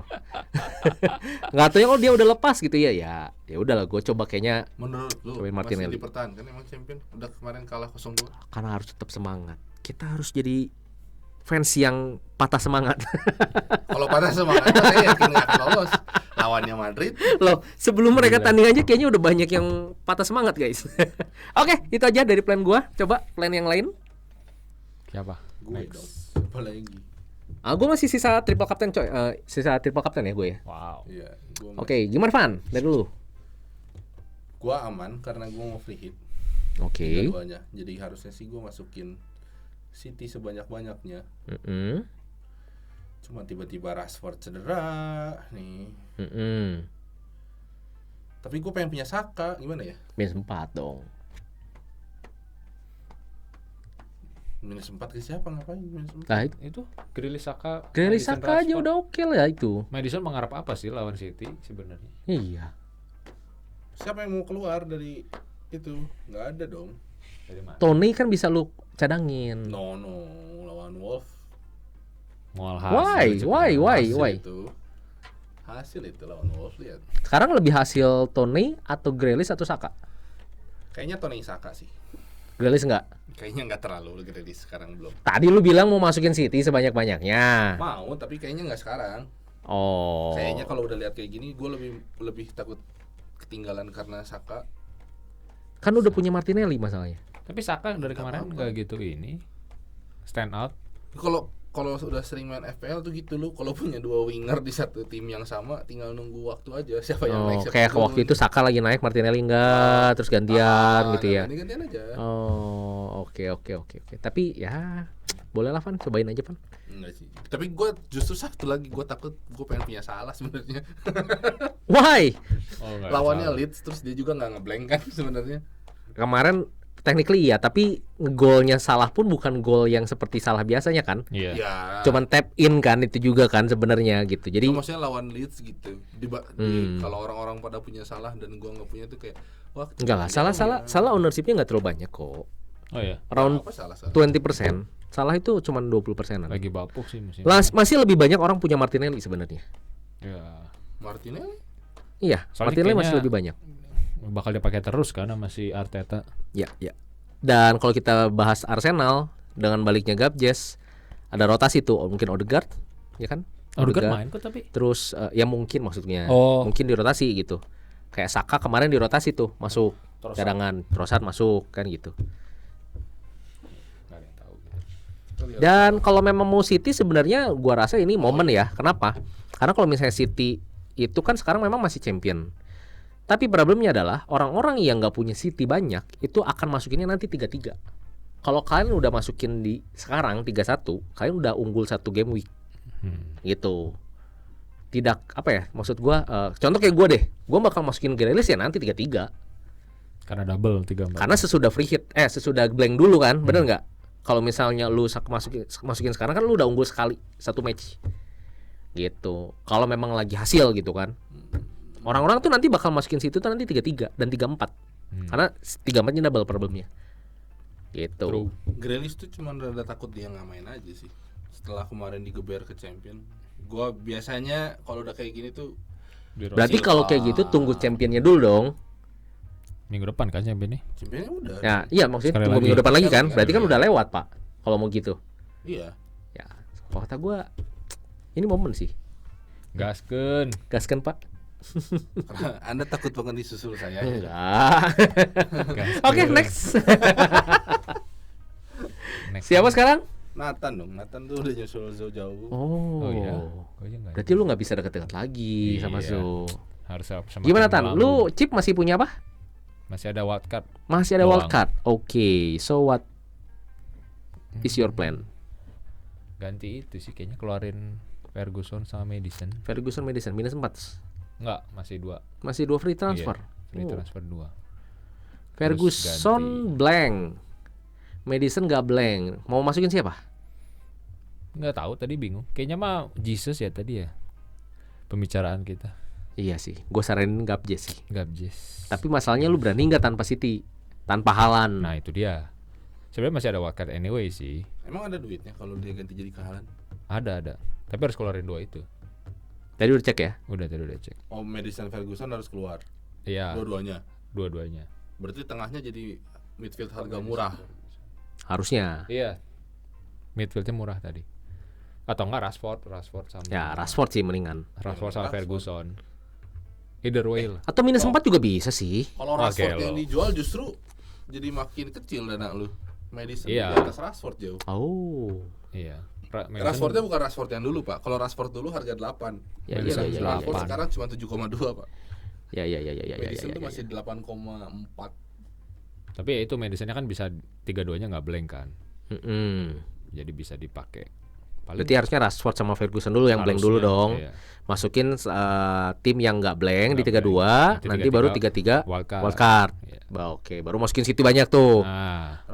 Speaker 1: Nggak tahu ya kalau dia udah lepas gitu ya udahlah gue coba kayaknya.
Speaker 2: Menurut lu masih dipertahankan emang champion? Udah kemarin kalah 0-2.
Speaker 1: Karena harus tetap semangat. Kita harus jadi fans yang patah semangat.
Speaker 2: Kalau patah semangat saya yakin nggak akan lolos lawannya Madrid.
Speaker 1: Loh, sebelum mereka tanding aja kayaknya udah banyak yang patah semangat guys. Oke, itu aja dari plan gua. Coba plan yang lain.
Speaker 3: Siapa?
Speaker 2: Gue dong. Siapa lagi?
Speaker 1: Gue masih sisa triple captain coy. Sisa triple captain ya gue ya.
Speaker 3: Wow.
Speaker 2: Iya.
Speaker 1: Oke, gimana Van? Dari dulu.
Speaker 2: Gua aman karena gua mau free hit.
Speaker 1: Oke.
Speaker 2: Jadi harusnya sih gua masukin City sebanyak-banyaknya. Cuma tiba-tiba Rashford cedera nih. Tapi gue pengen punya Saka, gimana ya?
Speaker 1: Minus 4 dong.
Speaker 2: Minus 4 ke siapa ngapain minus 4?
Speaker 1: Nah,
Speaker 3: Itu Grealish Saka.
Speaker 1: Grealish Saka aja udah oke lah itu.
Speaker 3: Madison mengharap apa sih lawan City sebenarnya?
Speaker 1: Iya.
Speaker 2: Siapa yang mau keluar dari itu? Nggak ada dong.
Speaker 3: Dari mana?
Speaker 1: Tony kan bisa lu cadangin.
Speaker 2: No, lawan Wolf.
Speaker 3: Mual
Speaker 1: Why?
Speaker 2: Itu. Hasil itu lawan Wolf, lihat.
Speaker 1: Sekarang lebih hasil Tony atau Grealish atau Saka?
Speaker 2: Kayaknya Tony Saka sih.
Speaker 1: Grealish enggak?
Speaker 2: Kayaknya nggak terlalu gede sekarang belum.
Speaker 1: Tadi lu bilang mau masukin City sebanyak-banyaknya.
Speaker 2: Mau, tapi kayaknya nggak sekarang.
Speaker 1: Oh.
Speaker 2: Kayaknya kalau udah lihat kayak gini, gue lebih takut ketinggalan karena Saka.
Speaker 1: Kan udah punya Martinelli masalahnya.
Speaker 3: Tapi Saka dari kemarin nggak gitu ini stand out.
Speaker 2: Kalau sudah sering main FPL tuh gitu lu, kalau punya dua winger di satu tim yang sama, tinggal nunggu waktu aja siapa yang naik.
Speaker 1: Kayak waktu itu Saka lagi naik, Martinelli enggak, terus gantian gitu ya.
Speaker 2: Gantian aja.
Speaker 1: Oh, oke. Tapi ya boleh lah Van, cobain aja Van.
Speaker 2: Enggak sih. Tapi gue justru satu lagi, gue takut gue pengen punya Salah sebenarnya.
Speaker 1: Why?
Speaker 2: Lawannya Leeds, terus dia juga nggak ngeblank kan sebenarnya.
Speaker 1: Kemarin technically iya, tapi golnya Salah pun bukan gol yang seperti Salah biasanya kan.
Speaker 3: Iya.
Speaker 2: Yeah.
Speaker 1: Cuman tap in kan itu juga kan sebenarnya gitu. Jadi
Speaker 2: maksudnya lawan Leeds gitu. Kalau orang-orang pada punya Salah dan gua nggak punya tuh kayak wah.
Speaker 1: Enggak lah, Salah ownership-nya enggak terlalu banyak kok.
Speaker 3: Oh iya.
Speaker 1: Around 20%. Salah itu cuman 20%-an.
Speaker 3: Lagi bapuk sih musim.
Speaker 1: Masih lebih banyak orang punya Martinelli sebenarnya.
Speaker 3: Ya.
Speaker 2: Martinelli?
Speaker 1: Iya,
Speaker 3: Soalnya
Speaker 1: Martinelli masih lebih banyak.
Speaker 3: Bakal dipakai terus karena masih Arteta.
Speaker 1: Ya. Dan kalau kita bahas Arsenal dengan baliknya Gabjes, ada rotasi tuh, mungkin Odegaard, ya kan?
Speaker 3: Odegaard main kok tapi.
Speaker 1: Terus ya mungkin maksudnya, mungkin dirotasi gitu. Kayak Saka kemarin dirotasi tuh, masuk cadangan, Trossard masuk kan gitu. Dan kalau memang mau City sebenarnya gua rasa ini momen ya. Kenapa? Karena kalau misalnya City itu kan sekarang memang masih champion. Tapi problemnya adalah orang-orang yang nggak punya City banyak itu akan masukinnya nanti 3-3. Kalau kalian udah masukin di sekarang 3-1, kalian udah unggul 1 game week. Gitu. Tidak apa ya? Maksud gua contoh kayak gua deh. Gua bakal masukin Grealish ya nanti 3-3.
Speaker 3: Karena double 3-4.
Speaker 1: Karena sesudah free hit sesudah blank dulu kan, bener nggak? Kalau misalnya lu masukin sekarang kan lu udah unggul sekali 1 match. Gitu. Kalau memang lagi hasil gitu kan. Orang-orang tuh nanti bakal masukin situ tuh nanti 3-3 dan 3-4. Karena 3-4-nya double problemnya. Gitu.
Speaker 2: Grealish tuh cuma rada takut dia nggak main aja sih. Setelah kemarin digeber ke champion. Gua biasanya kalau udah kayak gini tuh
Speaker 1: berarti kalau kayak gitu tunggu championnya dulu dong.
Speaker 3: Minggu depan kan championnya?
Speaker 2: Championnya udah.
Speaker 1: Ya, iya maksudnya tunggu minggu depan lagi kan. Berarti kan udah lewat, Pak. Kalau mau gitu.
Speaker 2: Iya.
Speaker 1: Ya, kalau kata gue ini momen sih.
Speaker 3: Gaskeun.
Speaker 1: Gaskan Pak.
Speaker 2: Karena Anda takut banget disusul saya.
Speaker 1: Enggak.
Speaker 3: Gaskeun.
Speaker 1: Oke, next.
Speaker 3: Next.
Speaker 1: Siapa sekarang?
Speaker 2: Nathan dong. Nathan tuh udah nyusul jauh.
Speaker 1: Oh,
Speaker 3: Oh iya. Kok iya nggak?
Speaker 1: berarti lu nggak bisa deket-deket lagi sama
Speaker 3: Iya.
Speaker 1: Zo.
Speaker 3: Harus semakin
Speaker 1: Gimana Tan?
Speaker 3: melambung.
Speaker 1: Lu Chip masih punya apa?
Speaker 3: Masih ada wildcard.
Speaker 1: Masih ada
Speaker 3: Doang.
Speaker 1: wildcard. Oke, so what is your plan?
Speaker 3: Ganti itu sih kayaknya keluarin Ferguson sama Madison.
Speaker 1: Ferguson Madison minus 4.
Speaker 3: Enggak, masih 2.
Speaker 1: Masih 2 free transfer.
Speaker 3: Free
Speaker 1: Oh.
Speaker 3: transfer 2.
Speaker 1: Ferguson blank. Madison gak blank. Mau masukin siapa?
Speaker 3: Enggak tahu, tadi bingung. Kayaknya mah Jesus ya tadi ya. Pembicaraan kita.
Speaker 1: Iya sih, gue saranin Gabjes sih.
Speaker 3: Gabjes.
Speaker 1: Tapi masalahnya lu berani nggak tanpa City, tanpa Haaland?
Speaker 3: Nah, itu dia. Sebenarnya masih ada wildcard anyway sih.
Speaker 2: Emang ada duitnya kalau dia ganti jadi Haaland?
Speaker 3: Ada. Tapi harus keluarin 2 itu.
Speaker 1: Tadi udah cek ya?
Speaker 3: Tadi udah cek.
Speaker 2: Oh, Madison Ferguson harus keluar.
Speaker 3: Iya,
Speaker 2: Dua-duanya.
Speaker 3: dua-duanya.
Speaker 2: Berarti tengahnya jadi midfield harga murah.
Speaker 1: Harusnya.
Speaker 3: Iya. Midfieldnya murah tadi. Atau enggak Rashford sama
Speaker 1: Ya Rashford sih mendingan.
Speaker 3: Rashford sama
Speaker 2: Rashford.
Speaker 3: Ferguson. Either way lah.
Speaker 1: Atau minus 4 juga bisa sih.
Speaker 2: Kalau
Speaker 3: Oke,
Speaker 2: Rashford yang
Speaker 3: lo.
Speaker 2: dijual justru jadi makin kecil dana lu. Madison
Speaker 3: Iya.
Speaker 2: di atas Rashford jauh.
Speaker 1: Oh.
Speaker 3: Iya.
Speaker 2: Rashfordnya bukan Rashford yang dulu, Pak. Kalau Rashford dulu harga 8.
Speaker 1: Ya,
Speaker 2: Madison
Speaker 1: iya,
Speaker 2: Rashford
Speaker 3: iya.
Speaker 2: sekarang cuma 7,2, Pak.
Speaker 1: Ya.
Speaker 2: Madison tuh masih 8,4.
Speaker 3: Tapi ya itu Madisonnya kan bisa 3-2-nya nggak blank kan. Jadi bisa dipakai.
Speaker 1: Berarti harusnya Rashford sama Ferguson dulu yang blank dulu
Speaker 3: Harusnya,
Speaker 1: dong.
Speaker 3: iya.
Speaker 1: Masukin tim yang nggak blank di
Speaker 3: Nggak
Speaker 1: 32,
Speaker 3: blank.
Speaker 1: nanti baru 33
Speaker 3: Wildcard.
Speaker 1: wildcard.
Speaker 3: Iya.
Speaker 1: Oke, baru masukin City banyak tuh.
Speaker 3: Nah,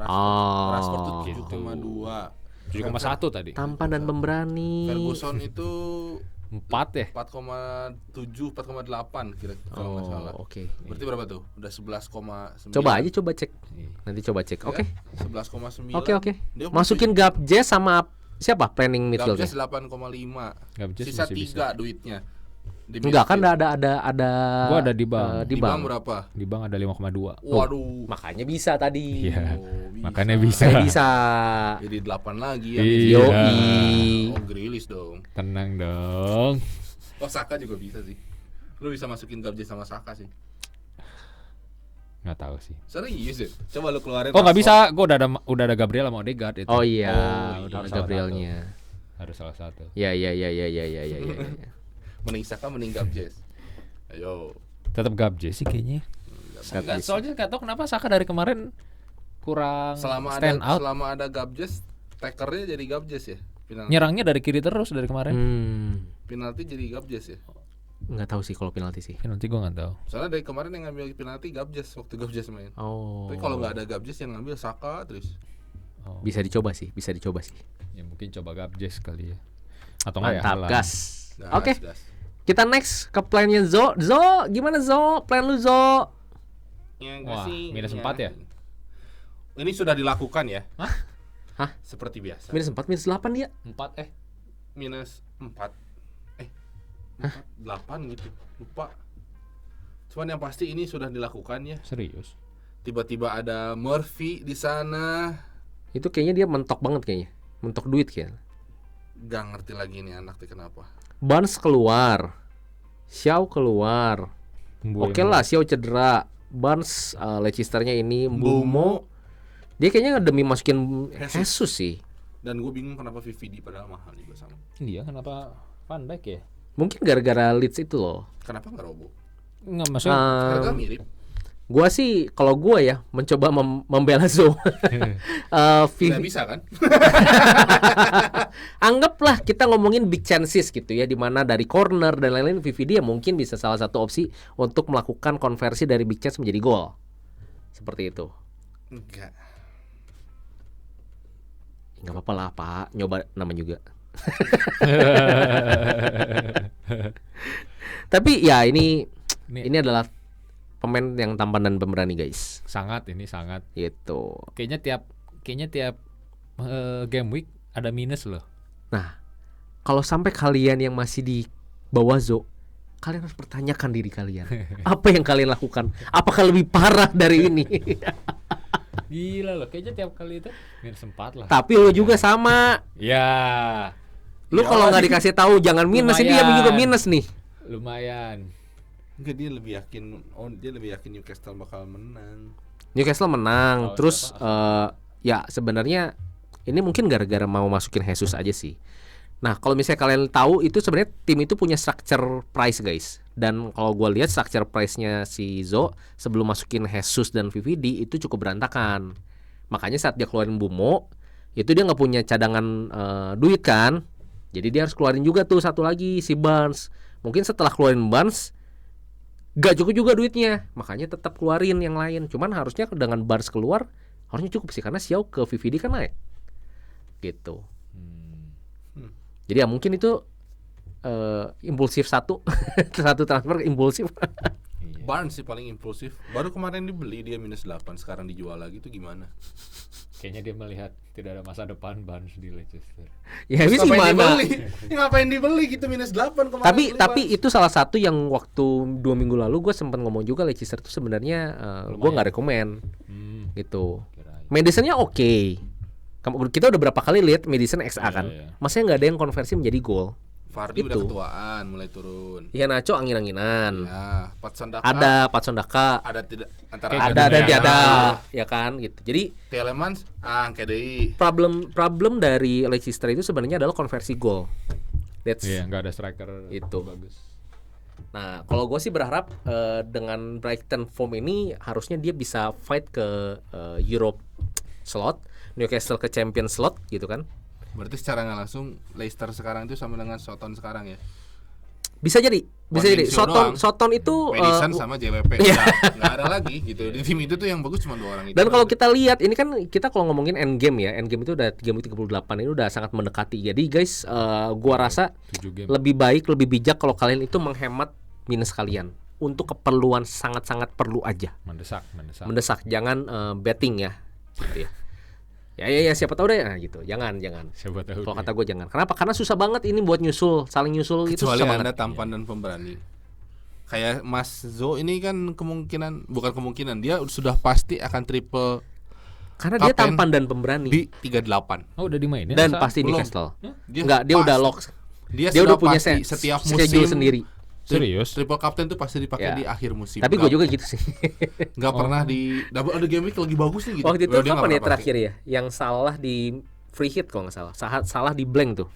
Speaker 2: Rashford tuh
Speaker 3: gitu.
Speaker 2: 7,2.
Speaker 3: 7,1 tadi.
Speaker 1: Tampan dan pemberani.
Speaker 2: Ferguson itu
Speaker 3: 4 ya?
Speaker 2: 4,7, 4,8 kira-kira kalau nggak salah.
Speaker 1: Oke.
Speaker 2: Berarti berapa tuh? Udah 11,9.
Speaker 1: Coba cek.
Speaker 3: Iya.
Speaker 1: Nanti coba cek. Oke.
Speaker 2: 11,9.
Speaker 1: Oke.
Speaker 2: Dia
Speaker 1: Masukin Gabjes sama siapa planning midfieldnya?
Speaker 2: Gabjes 8,5.
Speaker 3: Gabjes
Speaker 2: Sisa
Speaker 3: masih
Speaker 2: 3 duitnya. Di
Speaker 1: Enggak kan
Speaker 2: midfield.
Speaker 1: ada
Speaker 3: Gua ada di bank.
Speaker 1: di
Speaker 2: Di bank
Speaker 1: bank.
Speaker 2: berapa?
Speaker 3: Di bank ada 5,2.
Speaker 2: Waduh.
Speaker 1: Makanya bisa tadi.
Speaker 3: Iya.
Speaker 2: Oh,
Speaker 3: Makanya bisa.
Speaker 1: Makanya bisa.
Speaker 2: Jadi 8 lagi ya.
Speaker 3: Iya.
Speaker 1: Yoi.
Speaker 2: Oh, Grealish dong.
Speaker 3: Tenang dong.
Speaker 2: Oh, Saka juga bisa sih. Lu bisa masukin Gabjes sama Saka sih.
Speaker 3: Nggak tahu sih.
Speaker 2: Serius ya? Coba lu keluarin.
Speaker 3: Oh nggak
Speaker 2: Rashford.
Speaker 3: bisa. Gue udah ada Gabriel sama Odegaard itu.
Speaker 1: Oh iya,
Speaker 2: Oh,
Speaker 1: udah
Speaker 3: harus
Speaker 1: ada
Speaker 3: salah
Speaker 1: Gabrielnya.
Speaker 3: Harus salah satu.
Speaker 1: Ya.
Speaker 2: Mending Saka, mending Gabjes. Ayo.
Speaker 3: Tetap Gabjes sih kayaknya. Nggak, soalnya nggak tahu kenapa Saka dari kemarin kurang stand out.
Speaker 2: Selama ada Gabjes, takernya jadi Gabjes ya. Penalti,
Speaker 3: Nyerangnya dari kiri terus dari kemarin.
Speaker 2: penalti jadi Gabjes ya.
Speaker 1: Nggak tahu sih kalau penalti sih.
Speaker 3: Nanti gue nggak tahu.
Speaker 2: Soalnya dari kemarin yang ngambil penalti Gabjes waktu Gabjes main.
Speaker 1: Oh.
Speaker 2: Tapi kalau nggak ada Gabjes yang ngambil Saka terus.
Speaker 3: Oh.
Speaker 1: Bisa dicoba sih.
Speaker 3: Ya mungkin coba Gabjes kali ya. Atau nggak ya?
Speaker 1: Mantap,
Speaker 3: Haaland.
Speaker 1: gas.
Speaker 2: Gas,
Speaker 1: Oke.
Speaker 2: gas.
Speaker 1: Kita next ke plannya Zo. Zo, gimana Zo? Plan lu Zo?
Speaker 2: Ya,
Speaker 3: Wah,
Speaker 2: sih,
Speaker 3: minus 4 ya?
Speaker 2: Ini sudah dilakukan ya.
Speaker 1: Hah?
Speaker 2: Seperti biasa.
Speaker 1: Minus 4, minus 8 dia.
Speaker 3: 4
Speaker 2: Minus 4. 8 gitu. Lupa. Cuman yang pasti ini sudah dilakukan ya.
Speaker 3: Serius?
Speaker 2: Tiba-tiba ada Murphy di sana.
Speaker 1: Itu kayaknya dia mentok banget kayaknya. Mentok duit kayaknya.
Speaker 2: Gak ngerti lagi nih anak tuh kenapa.
Speaker 1: Barnes keluar. Xiao keluar. Oke lah, Xiao cedera. Barnes Leicesternya ini Mbumo. Dia kayaknya demi masukin Jesus sih.
Speaker 2: Dan gue bingung kenapa VVD padahal mahal juga sama.
Speaker 3: Iya, kenapa Van Dijk ya?
Speaker 1: Mungkin gara-gara Leeds itu loh.
Speaker 2: Kenapa nggak Robo?
Speaker 3: Nggak, maksudnya
Speaker 2: Harga mirip.
Speaker 1: Gua sih kalau gua ya mencoba membela Zo.
Speaker 2: Tidak bisa kan?
Speaker 1: Anggaplah kita ngomongin big chances gitu ya, dimana dari corner dan lain-lain VVD ya mungkin bisa salah satu opsi untuk melakukan konversi dari big chance menjadi gol. Seperti itu.
Speaker 2: Enggak.
Speaker 1: Nggak apa-apa lah Pak, nyoba nama juga. Tapi ya ini adalah pemain yang tampan dan pemberani guys.
Speaker 3: sangat
Speaker 1: Gitu.
Speaker 3: kayaknya tiap game week ada minus loh.
Speaker 1: Nah, kalau sampai kalian yang masih di bawah Zo, kalian harus pertanyakan diri kalian. Apa yang kalian lakukan? Apakah lebih parah dari ini?
Speaker 3: Gila loh, kayaknya tiap kali itu -4 lah.
Speaker 1: Tapi lu juga sama.
Speaker 3: Ya.
Speaker 1: Lu kalau nggak dikasih tahu jangan minus, ini dia juga minus nih.
Speaker 3: Lumayan.
Speaker 2: Enggak, dia lebih yakin Newcastle bakal menang.
Speaker 1: Newcastle menang. Terus ya sebenarnya ini mungkin gara-gara mau masukin Jesus aja sih. Nah, kalau misalnya kalian tahu itu sebenarnya tim itu punya structure price guys. Dan kalau gue lihat structure price-nya si Zo sebelum masukin Jesus dan VVD itu cukup berantakan. Makanya saat dia keluarin Bumo, itu dia nggak punya cadangan duit kan. Jadi dia harus keluarin juga tuh satu lagi si Barnes. Mungkin setelah keluarin Barnes gak cukup juga duitnya, makanya tetap keluarin yang lain. Cuman harusnya dengan Barnes keluar harusnya cukup sih, karena Xiao ke VVD kan naik gitu. Jadi ya mungkin itu impulsif satu transfer impulsif.
Speaker 2: Barnes sih paling impulsif. Baru kemarin dibeli dia -8, sekarang dijual lagi, itu gimana?
Speaker 3: Kayaknya dia melihat tidak ada masa depan Barnes di Leicester.
Speaker 1: Ya habis gimana?
Speaker 2: Ngapain dibeli gitu -8 kemarin?
Speaker 1: Tapi itu salah satu yang waktu 2 minggu lalu gue sempat ngomong juga, Leicester itu sebenarnya gue nggak rekomen gitu. Madison-nya oke. Kita udah berapa kali lihat Madison XA kan? Masanya nggak ada yang konversi menjadi gol.
Speaker 2: Vardy udah ketuaan, mulai turun.
Speaker 1: Iya, Nacho angin-anginan.
Speaker 2: Ya, Patson
Speaker 1: Daka.
Speaker 2: Ada tidak
Speaker 1: ada dan tiada, ya kan gitu. Jadi
Speaker 2: Tielemans KDI.
Speaker 1: Problem dari Leicester itu sebenarnya adalah konversi gol.
Speaker 3: Nggak ada striker
Speaker 1: itu
Speaker 3: bagus.
Speaker 1: Nah, kalau gue sih berharap dengan Brighton form ini harusnya dia bisa fight ke Europe slot, Newcastle ke Champions slot gitu kan.
Speaker 2: Berarti secara nggak langsung Leicester sekarang itu sama dengan Soton sekarang ya?
Speaker 1: Bisa jadi. Soton itu
Speaker 2: Madison sama JWP. Nggak ada lagi gitu. Di tim itu tuh yang bagus cuma 2 orang itu.
Speaker 1: Dan kalau kita lihat ini kan kita kalau ngomongin endgame ya, endgame itu udah 38 ini udah sangat mendekati. Jadi guys, gua rasa lebih baik, lebih bijak kalau kalian itu menghemat minus kalian untuk keperluan sangat-sangat perlu aja. Mendesak. Jangan betting ya. Gitu ya. Ya siapa tahu deh gitu. Jangan.
Speaker 3: Siapa tahu.
Speaker 1: Kalau kata gue jangan. Kenapa? Karena susah banget ini buat saling nyusul itu susah banget.
Speaker 2: Kecuali Anda tampan dan pemberani. Kayak Mas Zo ini kan bukan kemungkinan, dia sudah pasti akan triple.
Speaker 1: Karena dia tampan dan pemberani.
Speaker 2: Di 38.
Speaker 3: Oh, udah dimainin.
Speaker 1: Dan pasti di Newcastle.
Speaker 2: Dia
Speaker 1: udah lock.
Speaker 2: Dia udah punya
Speaker 1: setiap musim sendiri.
Speaker 2: Serius? Triple captain tuh pasti dipakai di akhir musim.
Speaker 1: Tapi gue juga gitu sih.
Speaker 2: Gak pernah di double ada game week lagi bagus nih gitu.
Speaker 1: Waktu itu kapan ya terakhir ya? Yang salah di free hit kalau nggak salah. Salah di blank tuh.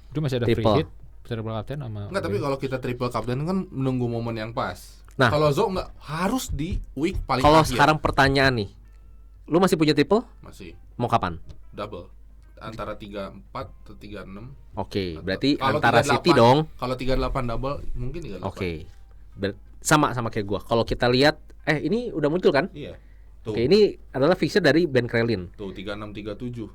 Speaker 3: Itu masih ada free hit, triple captain sama.
Speaker 2: Enggak, tapi kalau kita triple captain kan menunggu momen yang pas. Nah, kalau Zo nggak harus di week paling
Speaker 1: kalau
Speaker 2: akhir.
Speaker 1: Sekarang pertanyaan nih, lu masih punya triple?
Speaker 2: Masih.
Speaker 1: Mau kapan?
Speaker 2: Double. Antara 34 atau 36.
Speaker 1: Oke, berarti antara 38, City dong.
Speaker 2: Kalau 38 double mungkin 38.
Speaker 1: Oke. Sama kayak gua. Kalau kita lihat ini udah muncul kan?
Speaker 2: Iya. Tuh.
Speaker 1: Oke, ini adalah fixture dari Ben Crellin.
Speaker 2: Tuh 36 37.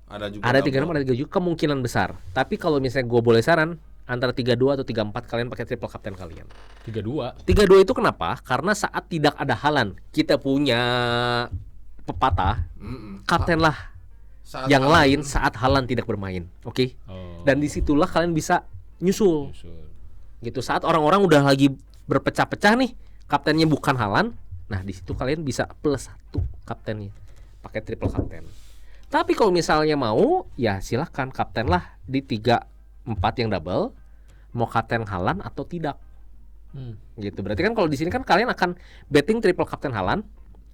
Speaker 2: Ada juga.
Speaker 1: Ada 36 ada 37 kemungkinan besar. Tapi kalau misalnya gua boleh saran antara 32 atau 34 kalian pakai triple captain kalian. 32 itu kenapa? Karena saat tidak ada Haaland, kita punya pepatah, kaptenlah yang lain saat Haaland tidak bermain, oke? Dan disitulah kalian bisa nyusul. Gitu. Saat orang-orang udah lagi berpecah-pecah nih, kaptennya bukan Haaland, nah di situ kalian bisa +1 kaptennya, pakai triple kapten. Tapi kalau misalnya mau, ya silahkan kaptenlah di 3-4 yang double, mau kapten Haaland atau tidak. Gitu. Berarti kan kalau di sini kan kalian akan betting triple kapten Haaland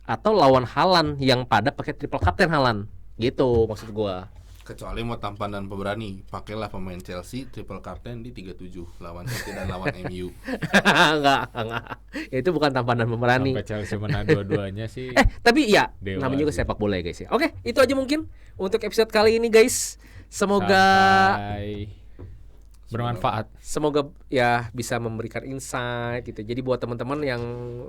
Speaker 1: atau lawan Haaland yang pada pakai triple kapten Haaland. Gitu maksud gua.
Speaker 2: Kecuali mau tampan dan pemberani, pakailah pemain Chelsea triple captain di 37 lawan City dan lawan MU.
Speaker 1: Enggak. Ya, itu bukan tampan dan pemberani.
Speaker 3: Sampai Chelsea menang dua-duanya sih.
Speaker 1: Tapi ya namanya juga sepak bola ya guys ya. Oke, itu aja mungkin untuk episode kali ini guys. Semoga
Speaker 3: bermanfaat.
Speaker 1: Semoga ya bisa memberikan insight gitu. Jadi buat teman-teman yang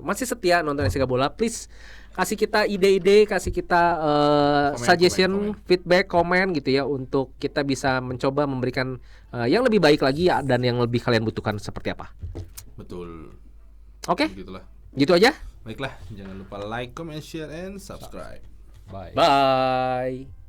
Speaker 1: masih setia nonton SK Bola, please kasih kita ide-ide, kasih kita suggestion, feedback, komen gitu ya, untuk kita bisa mencoba memberikan yang lebih baik lagi ya, dan yang lebih kalian butuhkan seperti apa.
Speaker 2: Betul.
Speaker 1: Oke.
Speaker 2: Begitulah.
Speaker 1: Gitu aja.
Speaker 2: Baiklah, jangan lupa like, comment, share, and subscribe.
Speaker 3: Bye.
Speaker 1: Bye.